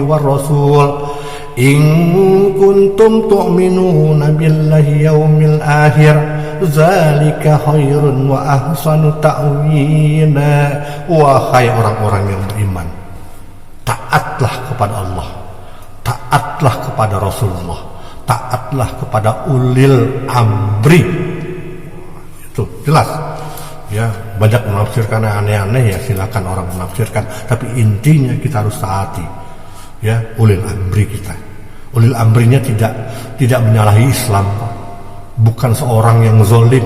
war rasul in kuntum tu'minuna billahi yaumil akhir zalika khairun wa ahsanu ta'wila. Wahai orang-orang yang beriman, taatlah kepada Allah, taatlah kepada Rasulullah, taatlah kepada ulil amri. Itu jelas ya. Banyak menafsirkan aneh-aneh, ya silakan orang menafsirkan, tapi intinya kita harus taati ya ulil amri kita. Ulil amrinya tidak menyalahi Islam, bukan seorang yang zalim,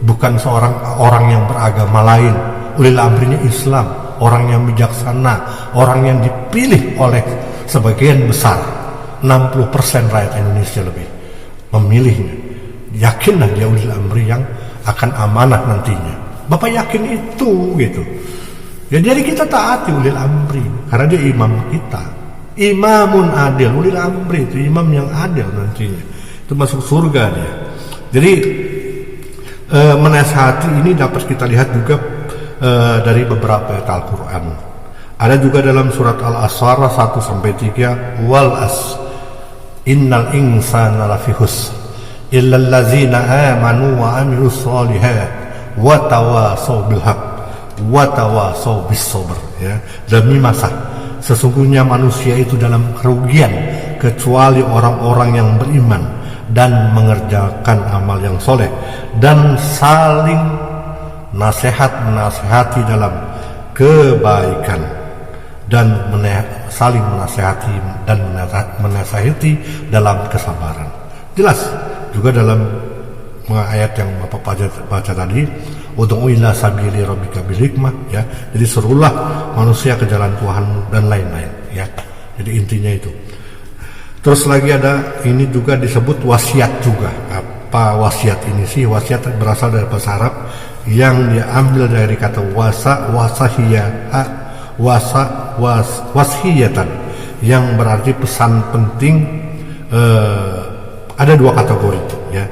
bukan seorang orang yang beragama lain. Ulil amrinya Islam, orang yang bijaksana, orang yang dipilih oleh sebagian besar 60% rakyat Indonesia lebih memilihnya. Yakinlah dia ulil amri yang akan amanah nantinya. Bapak yakin itu gitu. Ya, jadi kita taati ulil amri karena dia imam kita. Imamun adil, ulil amri itu imam yang adil nantinya. Itu masuk surga dia. Jadi menasihati ini dapat kita lihat juga dari beberapa ayat Al-Quran. Ada juga dalam surat Al-Asr 1-3, wal as innal insana lafi khusr illa allazina amanu wa amilus shalihat wa tawasaw bil haqq wa tawasaw bis sabr. Ya, demi masa sesungguhnya manusia itu dalam kerugian kecuali orang-orang yang beriman dan mengerjakan amal yang soleh dan saling menasehati dalam kebaikan dan saling menasehati dan menasehati dalam kesabaran. Jelas juga dalam ayat yang Bapak baca tadi, ud'u ila sabili rabbika bil hikmah, ya. Jadi serulah manusia ke jalan Tuhan dan lain-lain, ya. Jadi intinya itu. Terus lagi ada ini juga disebut wasiat juga. Apa wasiat ini sih? Wasiat berasal dari bahasa Arab yang diambil dari kata washiyatan yang berarti pesan penting. Ada dua kategori, ya.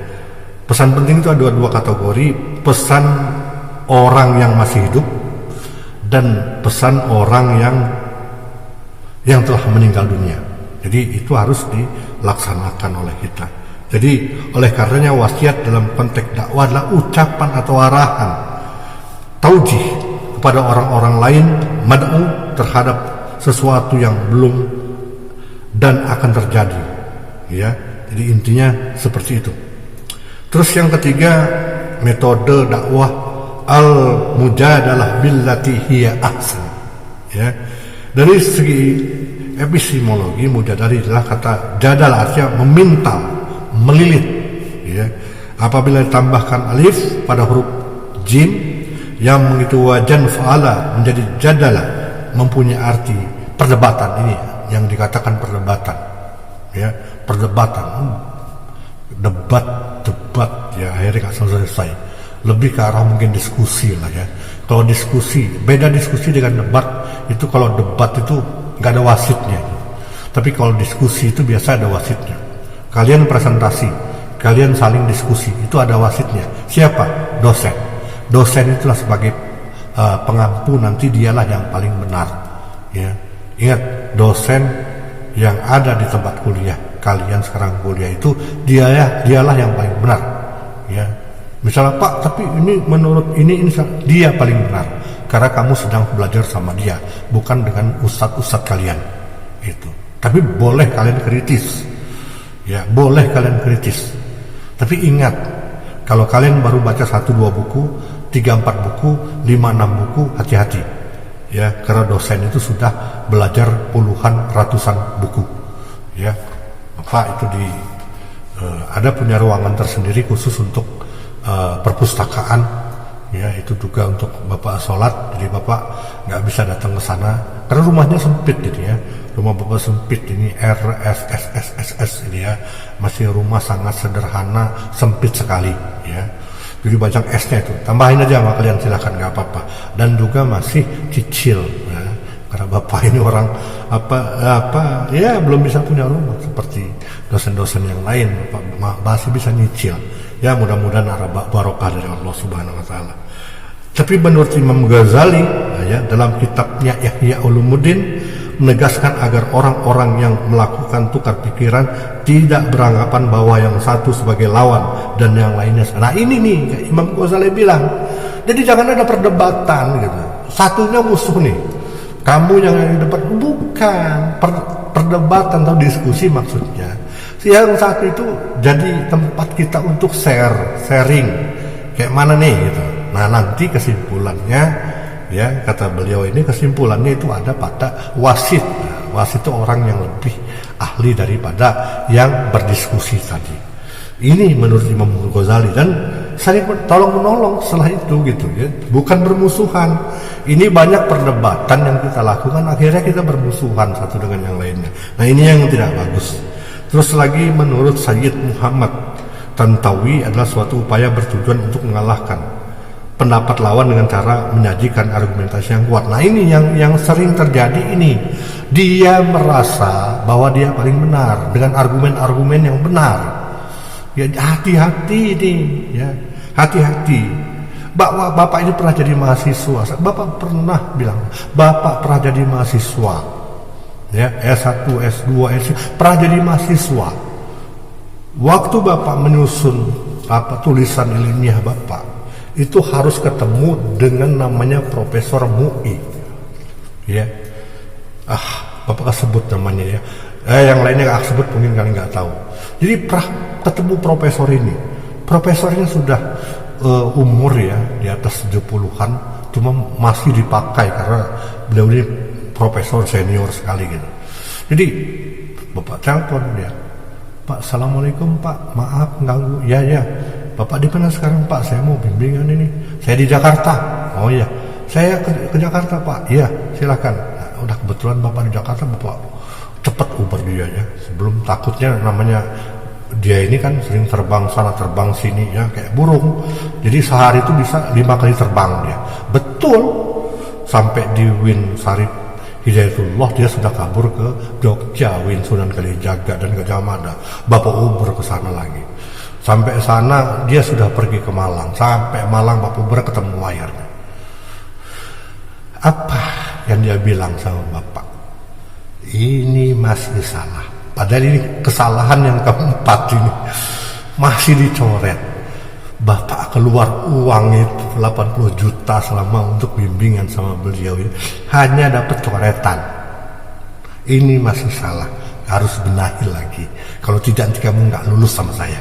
Pesan penting itu ada dua kategori: pesan orang yang masih hidup dan pesan orang yang telah meninggal dunia. Jadi itu harus dilaksanakan oleh kita. Jadi oleh karenanya wasiat dalam konteks dakwah adalah ucapan atau arahan, taujih kepada orang-orang lain, mad'u terhadap sesuatu yang belum dan akan terjadi, ya. Jadi intinya seperti itu. Terus yang ketiga, metode dakwah al-mujadalah billati hiya ahsan, ya. Dari segi epistemologi, mujadalah adalah kata jadal, artinya memintal, melilit, ya. Apabila ditambahkan alif pada huruf jim yang mengitu wajan fa'ala menjadi jadalah, mempunyai arti perdebatan. Ini yang dikatakan perdebatan, ya. Perdebatan, debat, ya, akhirnya gak selesai. Lebih ke arah mungkin diskusi lah, ya. Kalau diskusi, beda diskusi dengan debat. Itu kalau debat itu gak ada wasitnya, tapi kalau diskusi itu biasa ada wasitnya. Kalian presentasi, kalian saling diskusi, itu ada wasitnya. Siapa? Dosen. Dosen itulah sebagai pengampu, nanti dialah yang paling benar, ya. Ingat, dosen yang ada di tempat kuliah kalian sekarang kuliah itu dialah yang paling benar, ya. Misalnya, Pak, tapi ini menurut ini dia paling benar karena kamu sedang belajar sama dia, bukan dengan ustadz kalian itu. Tapi boleh kalian kritis, ya, boleh kalian kritis. Tapi ingat, kalau kalian baru baca 1-2 buku, 3-4 buku, 5-6 buku, hati-hati, ya, karena dosen itu sudah belajar puluhan ratusan buku, ya. Bapak itu ada punya ruangan tersendiri khusus untuk perpustakaan, ya. Itu juga untuk Bapak sholat, jadi Bapak nggak bisa datang ke sana karena rumahnya sempit, jadi, ya. Rumah Bapak sempit, ini RSSSSS ini, ya, masih rumah sangat sederhana, sempit sekali, ya. Jadi banyak esnya itu, tambahin aja sama kalian, silakan, nggak apa-apa. Dan juga masih cicil, ya. Karena Bapak ini orang ya belum bisa punya rumah seperti dosen-dosen yang lain, Bapak masih bisa nyicil. Ya, mudah-mudahan ada barokah dari Allah Subhanahu wa taala. Tapi menurut Imam Ghazali, ya, dalam kitabnya Ihya Ulumuddin, menegaskan agar orang-orang yang melakukan tukar pikiran tidak beranggapan bahwa yang satu sebagai lawan dan yang lainnya. Nah ini nih Imam Ghazali bilang, jadi jangan ada perdebatan gitu. Satunya musuh nih, kamu yang di depan, bukan perdebatan atau diskusi maksudnya. Yang satu itu jadi tempat kita untuk sharing, kayak mana nih gitu. Nah nanti kesimpulannya, ya kata beliau ini kesimpulannya itu ada pada wasit. Nah, wasit itu orang yang lebih ahli daripada yang berdiskusi tadi. Ini menurut Imam Ghazali, dan saling tolong menolong setelah itu gitu ya, bukan bermusuhan. Ini banyak perdebatan yang kita lakukan, akhirnya kita bermusuhan satu dengan yang lainnya. Nah ini yang tidak bagus. Terus lagi menurut Sayyid Muhammad Tantawi adalah suatu upaya bertujuan untuk mengalahkan pendapat lawan dengan cara menyajikan argumentasi yang kuat. Nah ini yang sering terjadi ini. Dia merasa bahwa dia paling benar dengan argumen-argumen yang benar. Ya hati-hati nih, ya hati-hati. Bapak ini pernah jadi mahasiswa. Bapak pernah bilang, Bapak pernah jadi mahasiswa. Ya, S1, S2, S3, pernah jadi mahasiswa. Waktu Bapak menyusun tulisan ilmiah Bapak, itu harus ketemu dengan namanya Profesor MUI. Ya. Bapak sebut namanya ya. Yang lainnya nggak sebut, mungkin kalian nggak tahu. Jadi ketemu profesor ini. Profesornya sudah umur ya di atas 70-an, cuma masih dipakai karena beliau ini profesor senior sekali gitu. Jadi Bapak telepon dia, Pak, Assalamualaikum Pak, maaf ganggu. Ya, Bapak di mana sekarang Pak? Saya mau bimbingan ini. Saya di Jakarta. Oh iya, saya ke Jakarta Pak. Iya, silakan. Nah, udah kebetulan Bapak di Jakarta, Bapak cepet Uber dia ya. Sebelum takutnya namanya dia ini kan sering terbang sana terbang sini ya kayak burung. Jadi sehari itu bisa 5 kali terbang dia. Betul. Sampai di Win Sarip Hidayatullah dia sudah kabur ke Jogja, Win Sunan Kalijaga dan Gajah Mada. Bapak Uber ke sana lagi. Sampai sana dia sudah pergi ke Malang. Sampai Malang Bapak Uber ketemu layarnya. Apa yang dia bilang sama Bapak? Ini masih salah. Padahal ini kesalahan yang keempat ini masih dicoret. Bapak keluar uang itu 80 juta selama untuk bimbingan sama beliau ini, hanya dapat coretan. Ini masih salah, harus benahi lagi. Kalau tidak nanti kamu nggak lulus sama saya.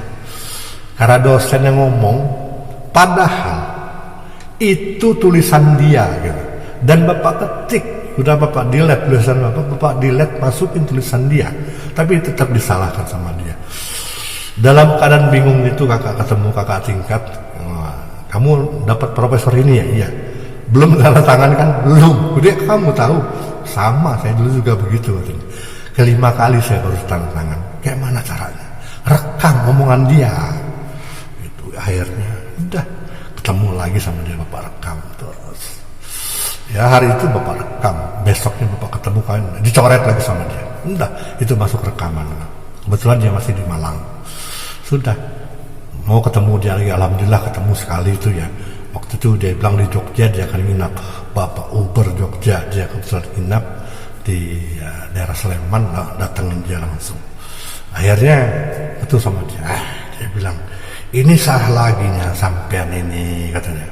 Karena dosen yang ngomong, padahal itu tulisan dia gitu. Dan Bapak ketik, udah Bapak delete tulisan Bapak delete, masukin tulisan dia, tapi tetap disalahkan sama dia. Dalam keadaan bingung itu kakak ketemu kakak tingkat, kamu dapat profesor ini ya? Iya. Belum tanda tangan kan? Belum. Udah kamu tahu? Sama, saya dulu juga begitu. Kelima kali saya baru tanda tangan. Kayak mana caranya? Rekam omongan dia. Itu akhirnya udah ketemu lagi sama dia, Bapak rekam terus. Ya hari itu Bapak rekam, besoknya Bapak ketemu kan, dicoret lagi sama dia. Udah, itu masuk rekaman. Kebetulan dia masih di Malang. Sudah mau ketemu dia lagi, alhamdulillah ketemu sekali itu ya. Waktu itu dia bilang di Jogja dia akan nginap, Bapak Uber Jogja, dia kebetulan nginap di daerah Sleman, datangin dia langsung. Akhirnya itu sama dia, dia bilang ini salah lagi nya sampean ini, katanya.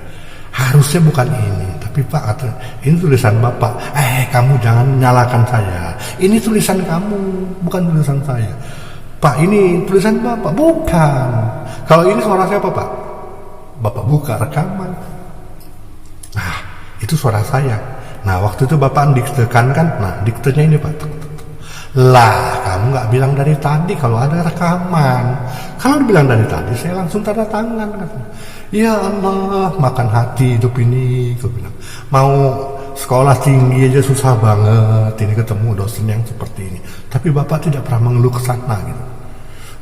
Harusnya bukan ini, tapi Pak katanya, ini tulisan Bapak. Kamu jangan nyalakan saya. Ini tulisan kamu, bukan tulisan saya. Pak, ini tulisan Bapak. Bukan. Kalau ini suara siapa Pak? Bapak buka rekaman. Nah, itu suara saya. Nah, waktu itu Bapak diktekan kan. Nah, diktenya ini Pak. Lah, kamu gak bilang dari tadi kalau ada rekaman. Kalau dibilang dari tadi, saya langsung tanda tangan. Ya Allah, makan hati hidup ini. Gue bilang, mau sekolah tinggi aja susah banget. Ini ketemu dosen yang seperti ini. Tapi Bapak tidak pernah mengeluh ke sana gitu.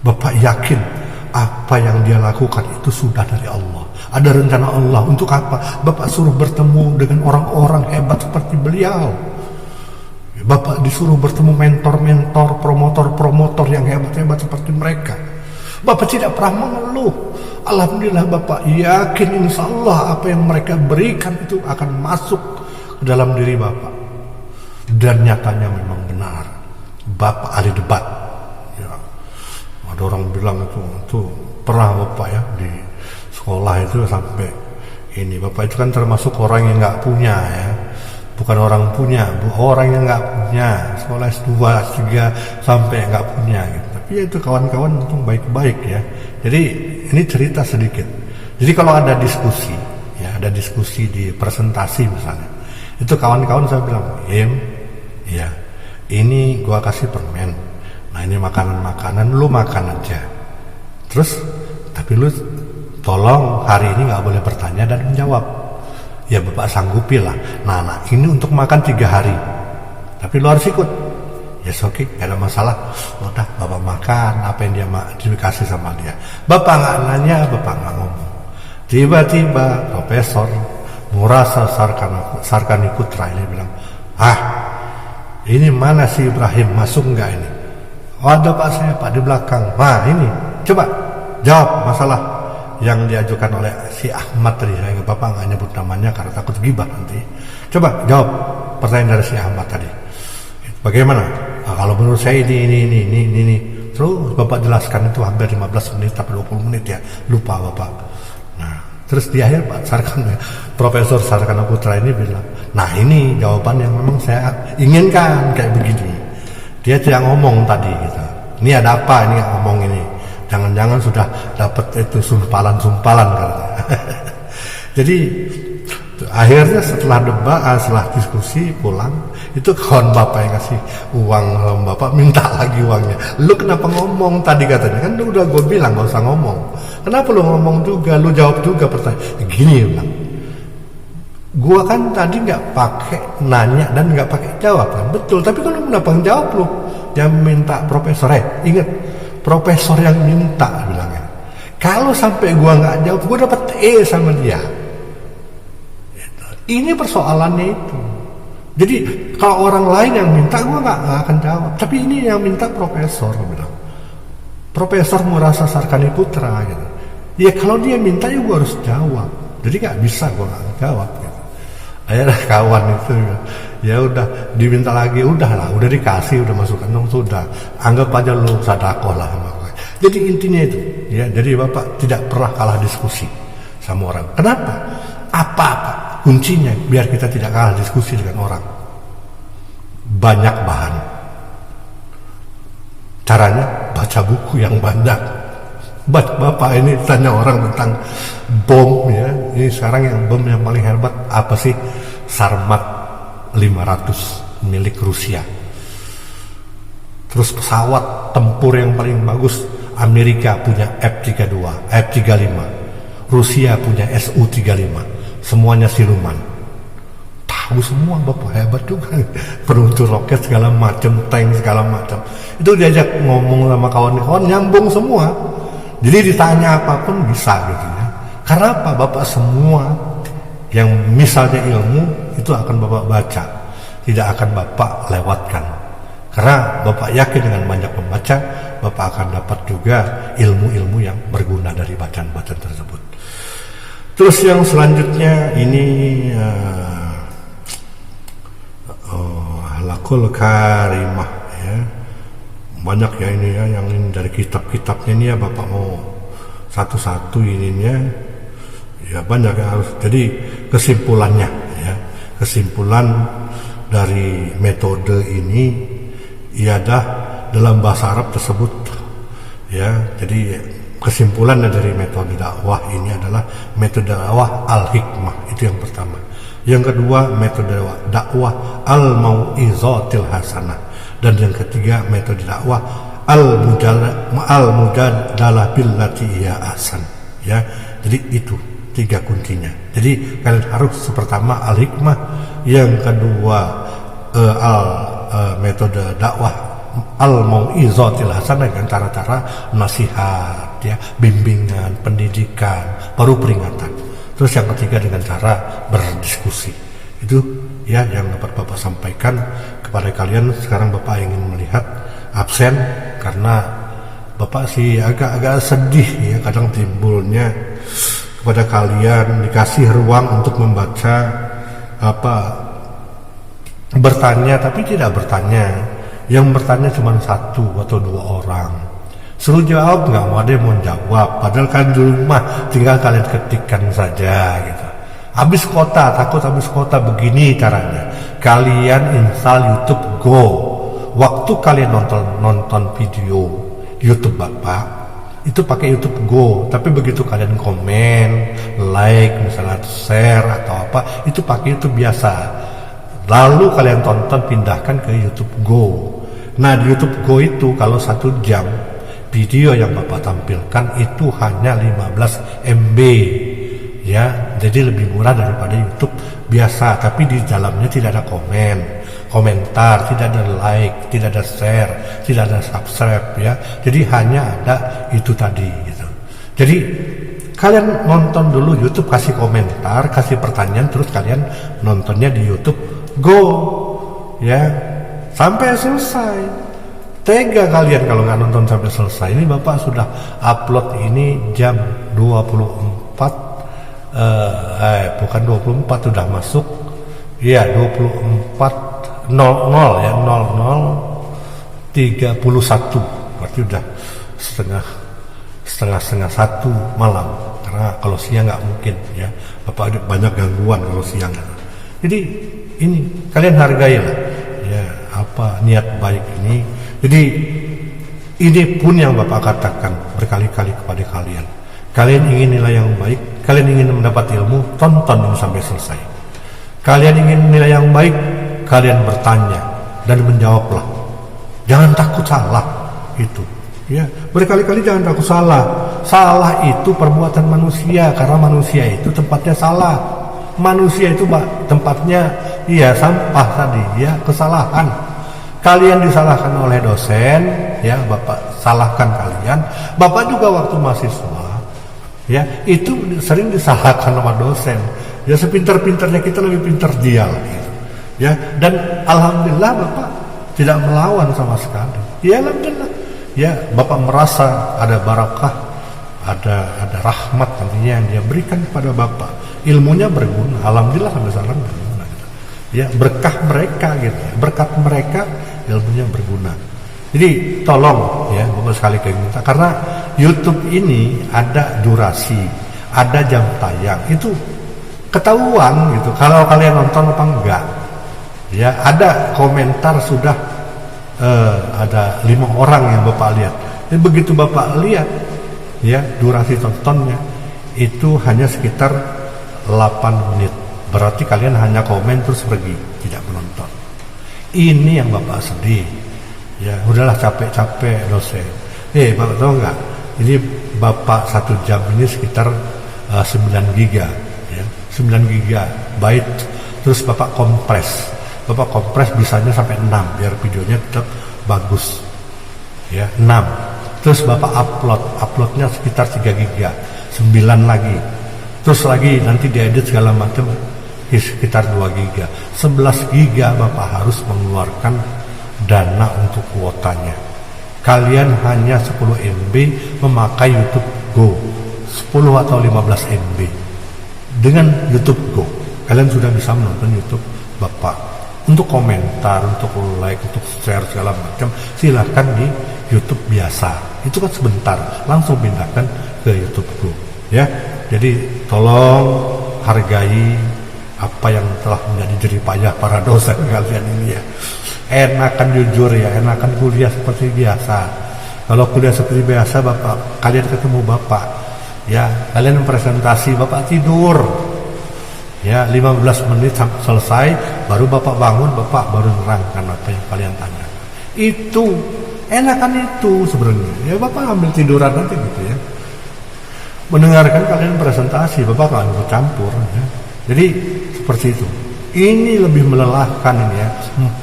Bapak yakin apa yang dia lakukan itu sudah dari Allah. Ada rencana Allah. Untuk apa? Bapak suruh bertemu dengan orang-orang hebat seperti beliau. Bapak disuruh bertemu mentor-mentor, promotor-promotor yang hebat-hebat seperti mereka. Bapak tidak pernah mengeluh. Alhamdulillah Bapak yakin insya Allah apa yang mereka berikan itu akan masuk ke dalam diri Bapak. Dan nyatanya memang bapak ahli debat. Ya, ada orang bilang itu pernah bapak ya di sekolah itu sampai ini, bapak itu kan termasuk orang yang nggak punya ya, bukan orang punya, orang yang nggak punya, sekolah S2, S3 sampai nggak punya gitu. Tapi ya itu kawan-kawan untung baik-baik ya. Jadi ini cerita sedikit. Jadi kalau ada diskusi ya, ada diskusi di presentasi misalnya, itu kawan-kawan saya bilang, ya ini gua kasih permen, nah ini makanan-makanan, lu makan aja, terus tapi lu tolong hari ini nggak boleh bertanya dan menjawab. Ya bapak sanggupi lah. Nah ini untuk makan 3 hari, tapi lu harus ikut. Yes, oke, gak ada masalah. Udah bapak makan apa yang dia dikasih sama dia. Bapak nggak nanya, bapak nggak ngomong. Tiba-tiba Profesor Murasa Sarkani Putra ini bilang, ini mana si Ibrahim, masuk nggak ini? Oh ada pak, saya pak di belakang. Nah ini coba jawab masalah yang diajukan oleh si Ahmad tadi. Bapak nggak nyebut namanya karena takut gibah nanti. Coba jawab pertanyaan dari si Ahmad tadi. Bagaimana? Nah, kalau menurut saya ini. Terus bapak jelaskan itu hampir 15 menit sampai 20 menit ya. Lupa bapak. Nah, terus di akhir Pak Profesor Sarkana Putra ini bilang, nah ini jawaban yang memang saya inginkan kayak begini. Dia tidak ngomong tadi gitu. Ini ada apa? Ini ngomong ini. Jangan-jangan sudah dapat itu sumpalan-sumpalan katanya. Jadi akhirnya setelah debat, setelah diskusi pulang, itu kawan bapak yang kasih uang sama bapak, minta lagi uangnya. Lu kenapa ngomong tadi katanya? Kan udah gue bilang gak usah ngomong. Kenapa lu ngomong juga? Lu jawab juga pertanyaan. Gini bilang, gue kan tadi nggak pakai nanya dan nggak pakai jawab kan? Betul. Tapi kalau kenapa jawab lu? Yang minta profesor, ingat profesor yang minta bilangnya. Kalau sampai gue nggak jawab, gue dapat E sama dia. Ini persoalannya itu. Jadi kalau orang lain yang minta, gue nggak akan jawab. Tapi ini yang minta profesor bilang. Profesor Murasa Sarkani Putra gitu. Ya kalau dia minta ya gue harus jawab. Jadi nggak bisa gue nggak jawab gitu. Akhirnya kawan itu ya udah diminta lagi, udah dikasih, udah masuk kantong, sudah anggap aja lu sedekah lah. Jadi intinya itu ya. Jadi bapak tidak pernah kalah diskusi sama orang. Kenapa? Apa kuncinya biar kita tidak kalah diskusi dengan orang? Banyak bahan. Caranya baca buku yang banyak. Bapak ini tanya orang tentang bom ya. Ini sekarang yang bom yang paling hebat apa sih? Sarmat 500 milik Rusia. Terus pesawat tempur yang paling bagus Amerika punya F-35, Rusia punya Su-35. Semuanya siluman. Tahu semua bapak, hebat juga. Peluncur roket segala macam, tank segala macam. Itu diajak ngomong sama kawan-kawan, nyambung semua. Jadi ditanya apapun bisa gitu ya. Karena apa? Bapak semua yang misalnya ilmu itu akan bapak baca, tidak akan bapak lewatkan. Karena bapak yakin dengan banyak membaca, bapak akan dapat juga ilmu-ilmu yang berguna dari bacaan-bacaan tersebut. Terus yang selanjutnya ini Lakul Karimah ya. Banyak ya ini ya, yang ini dari kitab-kitabnya ini ya, bapak mau satu-satu ininya ya, banyak ya harus. Jadi kesimpulannya ya, kesimpulan dari metode ini ialah dalam bahasa Arab tersebut ya. Jadi kesimpulan dari metode dakwah ini adalah metode dakwah al-hikmah, itu yang pertama. Yang kedua metode dakwah al-mau'izatil hasanah, dan yang ketiga metode dakwah al-mujadalah billati hiya ahsan ya. Jadi itu 3 kuncinya. Jadi kalian harus pertama al-hikmah, yang kedua metode dakwah al-mau'izatil hasanah dengan cara-cara nasihat ya, bimbingan, pendidikan, baru peringatan. Terus yang ketiga dengan cara berdiskusi. Itu ya yang dapat bapak sampaikan kepada kalian. Sekarang bapak ingin melihat absen karena bapak sih agak-agak sedih ya, kadang timbulnya kepada kalian dikasih ruang untuk membaca bertanya tapi tidak bertanya. Yang bertanya cuma 1 atau 2 orang. Suruh jawab nggak mau, ada yang mau jawab. Padahal kan di rumah tinggal kalian ketikkan saja gitu. Habis kota, takut habis kota, begini caranya. Kalian install YouTube Go. Waktu kalian nonton video YouTube Bapak, itu pakai YouTube Go. Tapi begitu kalian komen, like, misalnya share atau apa, itu pakai YouTube biasa. Lalu kalian tonton, pindahkan ke YouTube Go. Nah, di YouTube Go itu kalau 1 jam video yang Bapak tampilkan itu hanya 15 MB. Ya, jadi lebih murah daripada YouTube biasa, tapi di dalamnya tidak ada komentar, tidak ada like, tidak ada share, tidak ada subscribe ya. Jadi hanya ada itu tadi gitu. Jadi kalian nonton dulu YouTube, kasih komentar, kasih pertanyaan, terus kalian nontonnya di YouTube Go ya sampai selesai. Tega kalian kalau nggak nonton sampai selesai. Ini Bapak sudah upload ini jam 24 bukan 24, sudah masuk ya 24.00 ya 00:31, berarti udah setengah 1 malam, karena kalau siang nggak mungkin ya, Bapak banyak gangguan kalau siang. Jadi ini kalian hargailah ya apa niat baik ini. Jadi ini pun yang Bapak katakan berkali-kali kepada kalian. Kalian ingin nilai yang baik, kalian ingin mendapat ilmu, tonton ini sampai selesai. Kalian ingin nilai yang baik, kalian bertanya dan menjawablah. Jangan takut salah itu. Ya, berkali-kali jangan takut salah. Salah itu perbuatan manusia, karena manusia itu tempatnya salah. Manusia itu tempatnya sampah tadi ya, kesalahan. Kalian disalahkan oleh dosen, ya Bapak salahkan kalian. Bapak juga waktu mahasiswa ya itu sering disalahkan sama dosen. Ya sepintar-pintarnya kita lebih pintar dia gitu. Ya, dan alhamdulillah Bapak tidak melawan sama sekali. Ya alhamdulillah. Ya Bapak merasa ada barakah, ada rahmat nantinya yang dia berikan kepada Bapak. Ilmunya berguna. Alhamdulillah sampai sekarang berguna gitu. Ya berkah mereka gitu. Berkat mereka ilmunya berguna. Jadi tolong ya Bapak sekali minta, karena YouTube ini ada durasi, ada jam tayang, itu ketahuan gitu kalau kalian nonton apa enggak. Ya ada komentar sudah ada 5 orang yang Bapak lihat. Dan begitu Bapak lihat ya durasi tontonnya itu hanya sekitar 8 menit. Berarti kalian hanya komen terus pergi, tidak menonton. Ini yang Bapak sedih. Ya udahlah, capek-capek dosen. Bapak tahu nggak? Ini Bapak 1 jam ini sekitar 9 giga, ya 9 giga byte. Terus Bapak kompres bisanya sampai 6 biar videonya tetap bagus. Ya 6. Terus Bapak uploadnya sekitar 3 giga, 9 lagi. Terus lagi nanti diedit segala macam sekitar 2 giga. 11 giga Bapak harus mengeluarkan dana untuk kuotanya. Kalian hanya 10 MB memakai YouTube Go, 10 atau 15 MB. Dengan YouTube Go kalian sudah bisa menonton YouTube Bapak. Untuk komentar, untuk like, untuk share segala macam silahkan di YouTube biasa. Itu kan sebentar, langsung pindahkan ke YouTube Go ya. Jadi tolong hargai apa yang telah menjadi jeripayah para dosen kalian ini ya. Enakan jujur ya, enakan kuliah seperti biasa. Kalau kuliah seperti biasa Bapak, kalian ketemu Bapak ya, kalian presentasi Bapak tidur ya 15 menit selesai, baru Bapak bangun, Bapak baru nerangkan apa yang kalian tanya. Itu enakan itu sebenarnya ya. Bapak ambil tiduran nanti gitu ya, mendengarkan kalian presentasi, Bapak nggak ikut campur ya. Jadi seperti itu. Ini lebih melelahkan ini ya,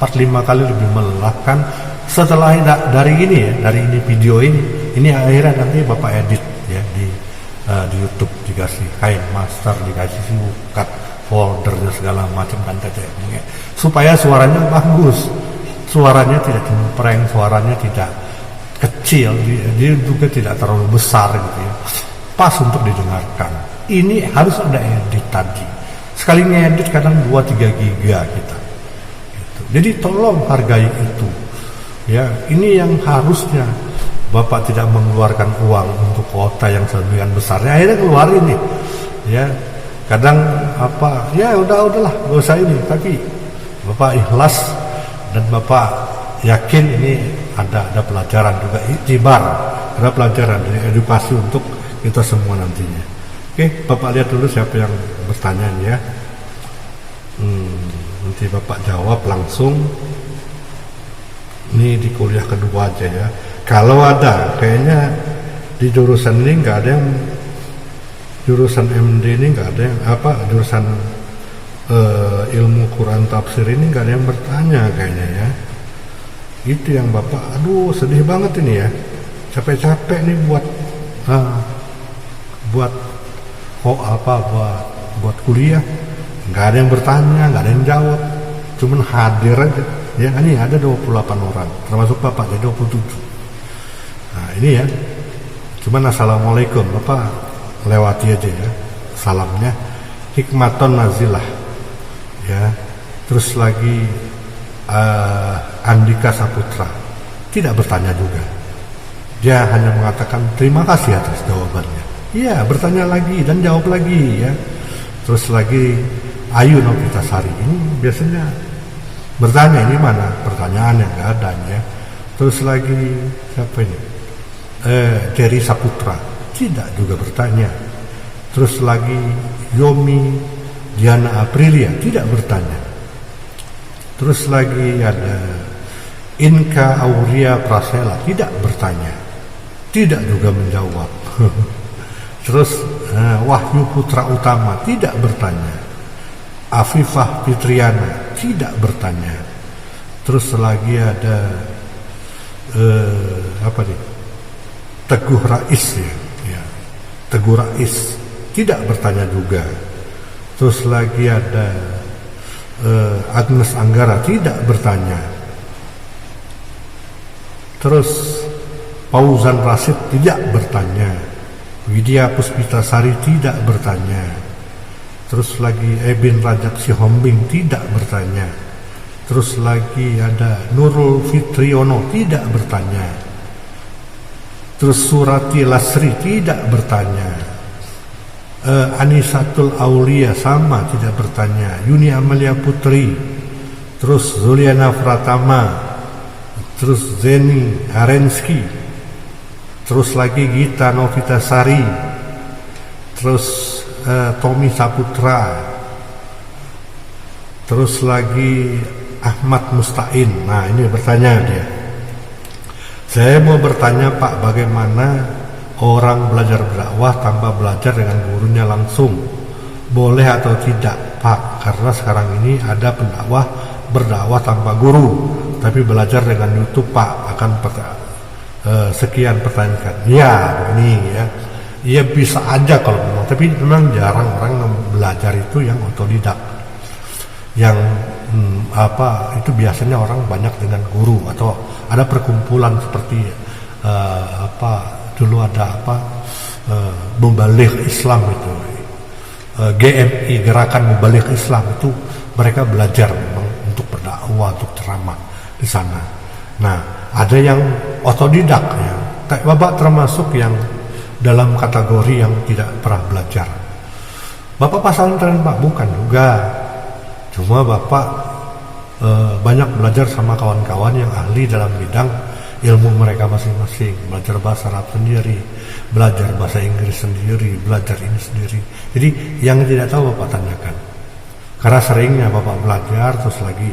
4-5 kali lebih melelahkan. Setelah dari ini video ini akhirnya nanti Bapak edit ya di YouTube, dikasih kain master, dikasih cut foldernya segala macam kan supaya suaranya bagus, suaranya tidak cempreng, suaranya tidak kecil, dia juga tidak terlalu besar gitu ya, pas untuk didengarkan. Ini harus ada edit tadi. Sekali ngedit kadang 2-3 giga kita gitu. Jadi tolong hargai itu Ya, ini yang harusnya Bapak tidak mengeluarkan uang untuk kota yang sedemikian besarnya, akhirnya keluarin nih. Ya, kadang ya udahlah, gak usah ini. Tapi Bapak ikhlas dan Bapak yakin ini ada pelajaran juga, iktibar, ada pelajaran dari edukasi untuk kita semua nantinya. Oke, Bapak lihat dulu siapa yang bertanya ya. Nanti Bapak jawab langsung. Ini di kuliah kedua aja ya. Kalau ada, kayaknya di jurusan ini nggak ada yang, jurusan MD ini nggak ada yang jurusan ilmu Quran tafsir ini nggak ada yang bertanya kayaknya ya. Itu yang Bapak, aduh sedih banget ini ya. Capek-capek nih buat kuliah, nggak ada yang bertanya, nggak ada yang jawab, cuman hadir aja. Ya, ini ada 28 orang, termasuk Bapak, jadi 27. Nah ini ya, cuman assalamualaikum, Bapak lewati aja ya, salamnya. Hikmaton nazilah, ya. Terus lagi Andika Saputra, tidak bertanya juga. Dia hanya mengatakan terima kasih atas jawabannya. Iya, bertanya lagi dan jawab lagi ya. Terus lagi Ayu Novitasari, ini biasanya bertanya, ini mana pertanyaan yang nggak ada ya. Terus lagi siapa ini? Jerry Saputra, tidak juga bertanya. Terus lagi Yomi Diana Aprilia, tidak bertanya. Terus lagi ada Inka Auria Prasela, tidak bertanya, tidak juga menjawab. Terus Wahyu Putra Utama, tidak bertanya. Afifah Fitriana, tidak bertanya. Terus lagi ada Teguh Rais ya. Teguh Rais tidak bertanya juga. Terus lagi ada Agnes Anggara, tidak bertanya. Terus Fauzan Rasid tidak bertanya. Widya Puspitasari tidak bertanya. Terus lagi Ebin Rajab Sihombing tidak bertanya. Terus lagi ada Nurul Fitriono tidak bertanya. Terus Surati Lasri tidak bertanya. Anisatul Aulia sama tidak bertanya. Yuni Amalia Putri. Terus Zuliana Pratama. Terus Zeni Harenski. Terus lagi Gita Novitasari. Terus Tommy Saputra. Terus lagi Ahmad Mustain. Nah ini bertanya dia. Saya mau bertanya Pak, bagaimana orang belajar berdakwah tanpa belajar dengan gurunya langsung? Boleh atau tidak Pak? Karena sekarang ini ada pendakwah berdakwah tanpa guru, tapi belajar dengan YouTube Pak. Akan sekian pertanyaan. Ya ini ya. Ya bisa aja kalau memang, tapi memang jarang orang belajar itu yang otodidak. Yang itu biasanya orang banyak dengan guru atau ada perkumpulan seperti dulu ada Mubaligh Islam itu, GMI, Gerakan Mubaligh Islam itu mereka belajar memang untuk berdakwah, untuk ceramah di sana. Nah ada yang otodidak ya, Bapak termasuk yang dalam kategori yang tidak pernah belajar. Bapak pesantren Pak? Bukan juga. Cuma Bapak banyak belajar sama kawan-kawan yang ahli dalam bidang ilmu mereka masing-masing. Belajar bahasa Arab sendiri, belajar bahasa Inggris sendiri, belajar ini sendiri. Jadi yang tidak tahu Bapak tanyakan. Karena seringnya Bapak belajar, terus lagi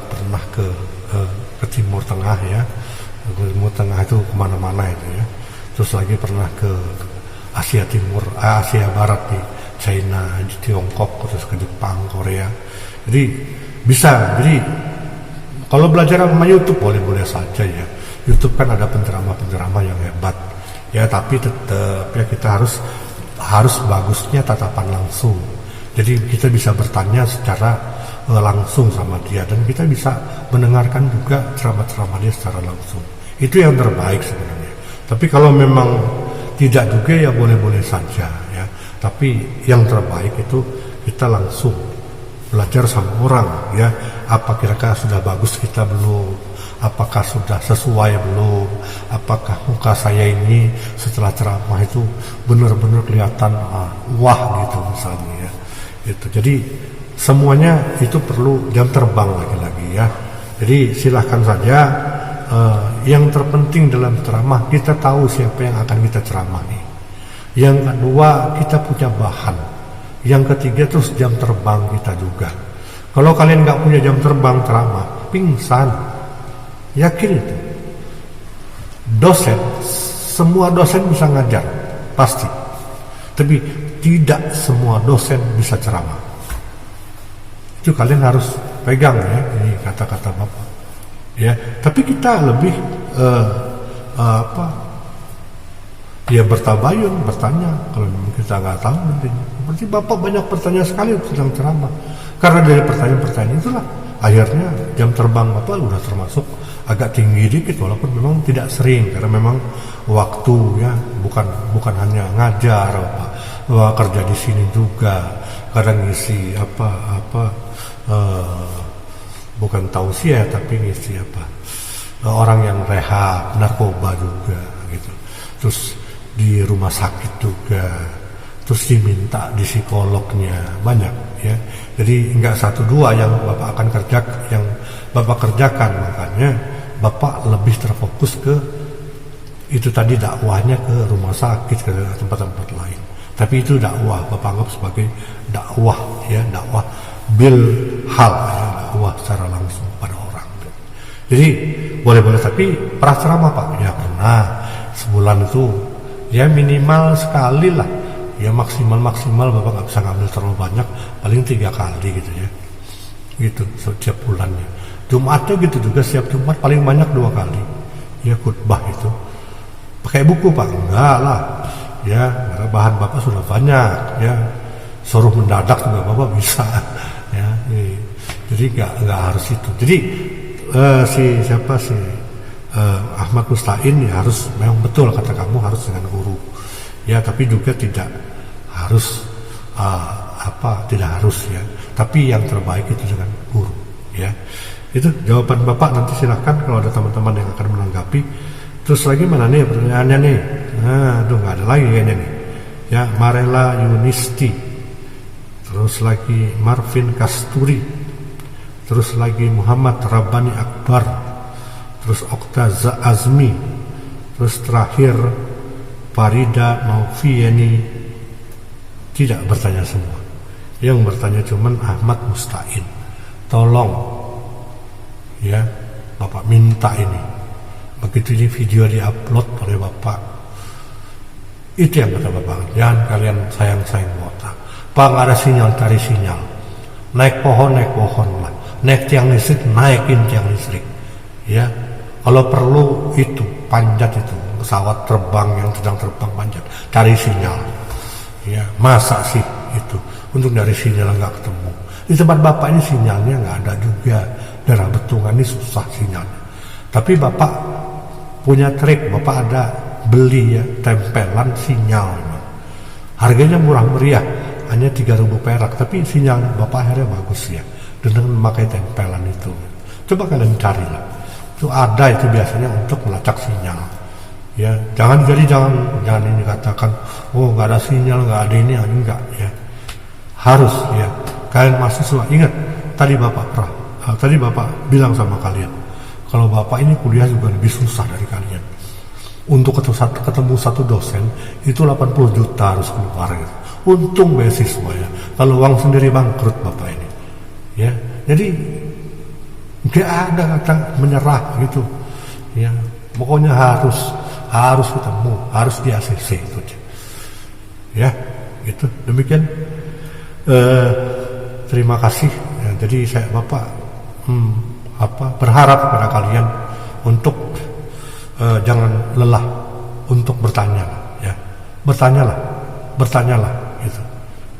pernah ke Timur Tengah ya. Ke Timur Tengah itu kemana-mana itu ya. Terus lagi pernah ke Asia Timur, Asia Barat di China, di Tiongkok, terus ke Jepang, Korea. Jadi bisa. Jadi kalau belajar sama YouTube boleh-boleh saja ya. YouTube kan ada penceramah-penceramah yang hebat. Ya tapi tetap ya kita harus bagusnya tatapan langsung. Jadi kita bisa bertanya secara langsung sama dia dan kita bisa mendengarkan juga ceramah-ceramah dia secara langsung. Itu yang terbaik sebenarnya. Tapi kalau memang tidak juga ya boleh-boleh saja ya. Tapi yang terbaik itu kita langsung belajar sama orang ya. Apa kira-kira sudah bagus kita belum? apakah sudah sesuai belum, apakah muka saya ini setelah ceramah itu benar-benar kelihatan wah gitu misalnya ya. Itu jadi semuanya itu perlu jam terbang lagi-lagi ya. Jadi silahkan saja, yang terpenting dalam ceramah kita tahu siapa yang akan kita ceramahi. Yang kedua, kita punya bahan. Yang ketiga, terus jam terbang kita juga. Kalau kalian nggak punya jam terbang ceramah, pingsan. Yakin itu. Dosen, semua dosen bisa ngajar, pasti. Tapi tidak semua dosen bisa ceramah. Itu kalian harus pegang ya, ini kata-kata Bapak. Ya, tapi kita lebih ya bertabayun, bertanya kalau kita nggak tahu nanti. Berarti Bapak banyak pertanyaan sekali tentang ceramah. Karena dari pertanyaan-pertanyaan itulah akhirnya jam terbang Bapak udah termasuk agak tinggi dikit, walaupun memang tidak sering karena memang waktu ya, bukan hanya ngajar Bapak, kerja di sini juga, kadang ngisi bukan tausiah tapi ngisi orang yang rehab narkoba juga gitu. Terus di rumah sakit juga, terus diminta di psikolognya banyak ya. Jadi enggak 1-2 yang Bapak akan yang Bapak kerjakan, makanya Bapak lebih terfokus ke itu tadi, dakwahnya ke rumah sakit, ke tempat-tempat lain. Tapi itu dakwah, Bapak anggap sebagai dakwah ya, dakwah bil hal ya, dakwah secara langsung pada orang. Jadi boleh-boleh, tapi pernah ceramah Pak? Ya pernah, sebulan itu ya minimal sekali lah, ya maksimal Bapak nggak bisa ngambil terlalu banyak, paling 3 kali gitu ya, gitu setiap bulannya. Jumatnya gitu juga, setiap Jumat paling banyak 2 kali ya khutbah itu. Pakai buku Pak? Enggak lah ya, karena bahan Bapak sudah banyak ya, suruh mendadak juga Bapak bisa ya. Jadi nggak harus itu. Jadi Ahmad Musta'in ya harus, memang betul kata kamu harus dengan guru ya, tapi juga tidak harus tidak harus ya, tapi yang terbaik itu dengan guru ya. Itu jawaban Bapak, nanti silahkan kalau ada teman-teman yang akan menanggapi. Terus lagi mana nih pertanyaannya nih? Nggak ada lagi kayaknya nih ya. Marella Yunisti, terus lagi Marvin Kasturi, terus lagi Muhammad Rabbani Akbar, terus Oktaza Azmi, terus terakhir Farida Maufieni. Tidak bertanya semua, yang bertanya cuman Ahmad Musta'in. Tolong ya, Bapak minta ini, begitu ini video diupload oleh Bapak, itu yang kata Bapak, jangan kalian sayang-sayang kuota. Pak nggak ada sinyal, cari sinyal. Naik pohon lah, naik tiang listrik, naikin tiang listrik ya. Kalau perlu itu panjat, itu pesawat terbang yang sedang terbang, panjat, cari sinyal ya. Masa sih itu untuk dari sinyal nggak ketemu? Di tempat Bapak ini sinyalnya nggak ada juga, daerah Betungan ini susah sinyalnya. Tapi Bapak punya trik, Bapak ada beli ya tempelan sinyal, harganya murah meriah, hanya 3.000 perak, tapi sinyal Bapak akhirnya bagus ya dengan memakai tempelan itu. Coba kalian carilah, itu ada itu biasanya untuk melacak sinyal ya. Jangan ini katakan oh nggak ada sinyal, nggak ada ini, enggak ya, harus ya. Kalian mahasiswa ingat, tadi Bapak bilang sama kalian kalau Bapak ini kuliah juga lebih susah dari kalian. Untuk ketemu satu dosen itu 80 juta harus keluar gitu. Untung beasiswa ya, kalau uang sendiri bangkrut Bapak ini ya. Jadi nggak ada kata menyerah gitu ya, pokoknya harus ketemu, harus di ACC itu ya, gitu. Demikian, terima kasih ya. Jadi Bapak berharap kepada kalian untuk jangan lelah untuk bertanya ya, bertanyalah gitu.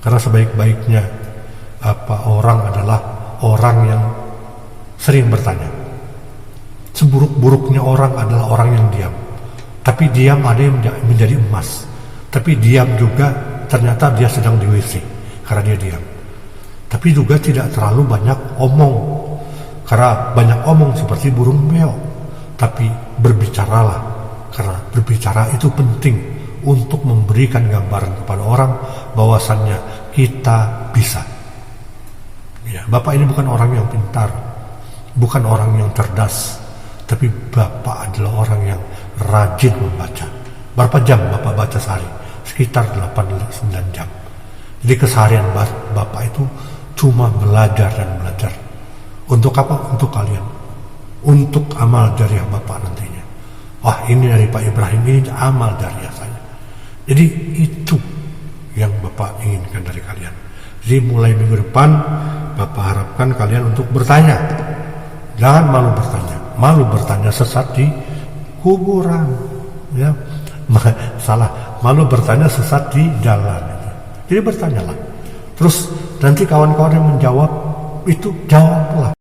Karena sebaik-baiknya orang adalah orang yang sering bertanya. Seburuk-buruknya orang adalah orang yang diam. Tapi diam ada yang menjadi emas. Tapi diam juga ternyata dia sedang di WC karena dia diam. Tapi juga tidak terlalu banyak omong, karena banyak omong seperti burung beo. tapi berbicaralah, karena berbicara itu penting untuk memberikan gambaran kepada orang bahwasannya kita bisa. Ya, Bapak ini bukan orang yang pintar, bukan orang yang cerdas, tapi Bapak adalah orang yang rajin membaca. Berapa jam Bapak baca sehari? Sekitar 8-9 jam. Jadi keseharian Bapak itu cuma belajar dan belajar. Untuk apa? Untuk kalian. Untuk amal jariah Bapak nantinya. Wah, ini dari Pak Ibrahim, ini amal jariah saya. Jadi itu yang Bapak inginkan dari kalian. Jadi mulai minggu depan Bapak harapkan kalian untuk bertanya. Jangan malu bertanya. Malu bertanya sesat di kuburan. Ya, salah. Malu bertanya sesat di jalan. Jadi bertanyalah. Terus nanti kawan-kawan yang menjawab itu jawablah.